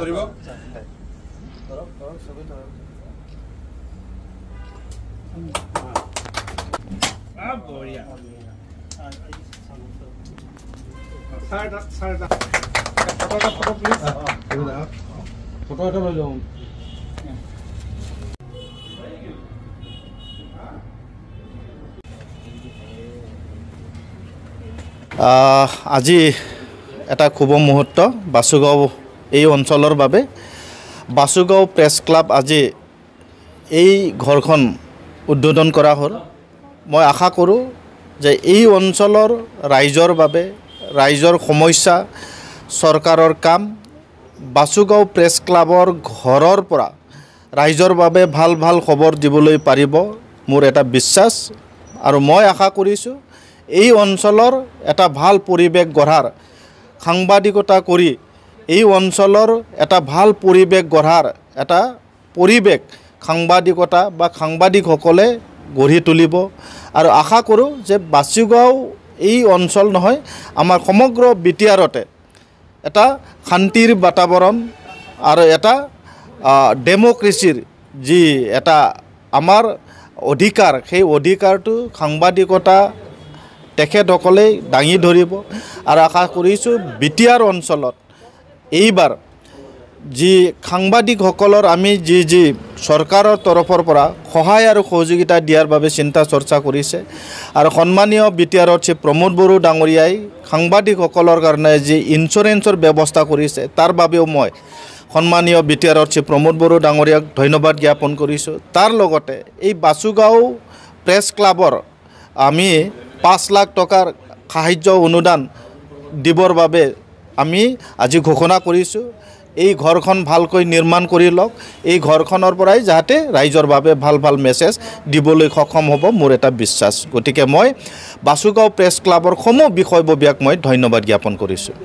ধৰিব বঢ়িয়া ফটো এটা লৈ যাওঁ আজি এটা শুভ মুহূৰ্ত বাসুগাঁও এই অঞ্চলৰ বাবে বাসুগাঁও প্ৰেছ ক্লাব আজি এই ঘৰখন উদ্বোধন কৰা হ'ল মই আশা কৰোঁ যে এই অঞ্চলৰ ৰাইজৰ বাবে ৰাইজৰ সমস্যা চৰকাৰৰ কাম বাসুগাঁও প্ৰেছ ক্লাবৰ ঘৰৰ পৰা ৰাইজৰ বাবে ভাল ভাল খবৰ দিবলৈ পাৰিব মোৰ এটা বিশ্বাস আৰু মই আশা কৰিছোঁ এই অঞ্চলৰ এটা ভাল পৰিৱেশ গঢ়াৰ সাংবাদিকতা কৰি এই অঞ্চলৰ এটা ভাল পৰিৱেশ গঢ়াৰ এটা পৰিৱেশ সাংবাদিকতা বা সাংবাদিকসকলে গঢ়ি তুলিব আৰু আশা কৰোঁ যে বাসুগাঁও এই অঞ্চল নহয় আমাৰ সমগ্ৰ বিটিআৰতে এটা শান্তিৰ বাতাবৰণ আৰু এটা ডেমক্ৰেচিৰ যি এটা আমাৰ অধিকাৰ সেই অধিকাৰটো সাংবাদিকতা তেখেতসকলে দাঙি ধৰিব আৰু আশা কৰিছোঁ বিটিআৰ অঞ্চলত এইবাৰ যি সাংবাদিকসকলৰ আমি যি চৰকাৰৰ তৰফৰ পৰা সহায় আৰু সহযোগিতা দিয়াৰ বাবে চিন্তা চৰ্চা কৰিছে আৰু সন্মানীয় বিটিআৰৰ চিফ প্ৰমোদ বড়ো ডাঙৰীয়াই সাংবাদিকসকলৰ কাৰণে যি ইঞ্চুৰেঞ্চৰ ব্যৱস্থা কৰিছে তাৰ বাবেও মই সন্মানীয় বিটিআৰৰ চিফ প্ৰমোদ বড়ো ডাঙৰীয়াক ধন্যবাদ জ্ঞাপন কৰিছোঁ তাৰ লগতে এই বাসুগাঁও প্ৰেছ ক্লাবৰ আমি 5 লাখ টকাৰ সাহায্য অনুদান দিবৰ বাবে আমি আজি ঘোষণা কৰিছোঁ এই ঘৰখন ভালকৈ নিৰ্মাণ কৰি লওক এই ঘৰখনৰ পৰাই যাতে ৰাইজৰ বাবে ভাল ভাল মেছেজ দিবলৈ সক্ষম হ'ব মোৰ এটা বিশ্বাস গতিকে মই বাসুগাঁও প্ৰেছ ক্লাবৰ সমূহ বিষয়ববীয়াক মই ধন্যবাদ জ্ঞাপন কৰিছোঁ